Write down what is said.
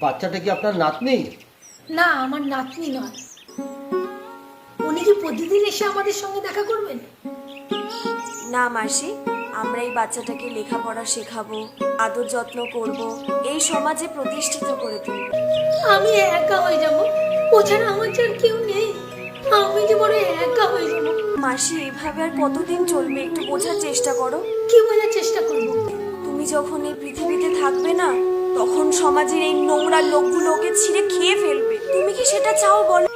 বাচ্চাটা কি আপনার নাতনি? না, আমার নাতনি নয়। উনি কি প্রতিদিন এসে আমাদের সঙ্গে দেখা করবেন? না মাসি, আমরা এই বাচ্চাটাকে লেখাপড়া শেখাবো, আদর যত্ন করব, এই সমাজে প্রতিষ্ঠিত করে তুলব। আমি একা হয়ে যাব, ও ছাড়া আমার আর কেউ নেই। আমি যে বড় একা হয়ে যাব। মাসি, এভাবে আর কতদিন চলবে? একটু বোঝার চেষ্টা করো। কি বোঝার চেষ্টা করব? তুমি যখন এই পৃথিবীতে থাকবে না, তখন সমাজের এই নোংরা লোকগুলোকে ছিঁড়ে খেয়ে ফেলবে। তুমি কি সেটা চাও বলো?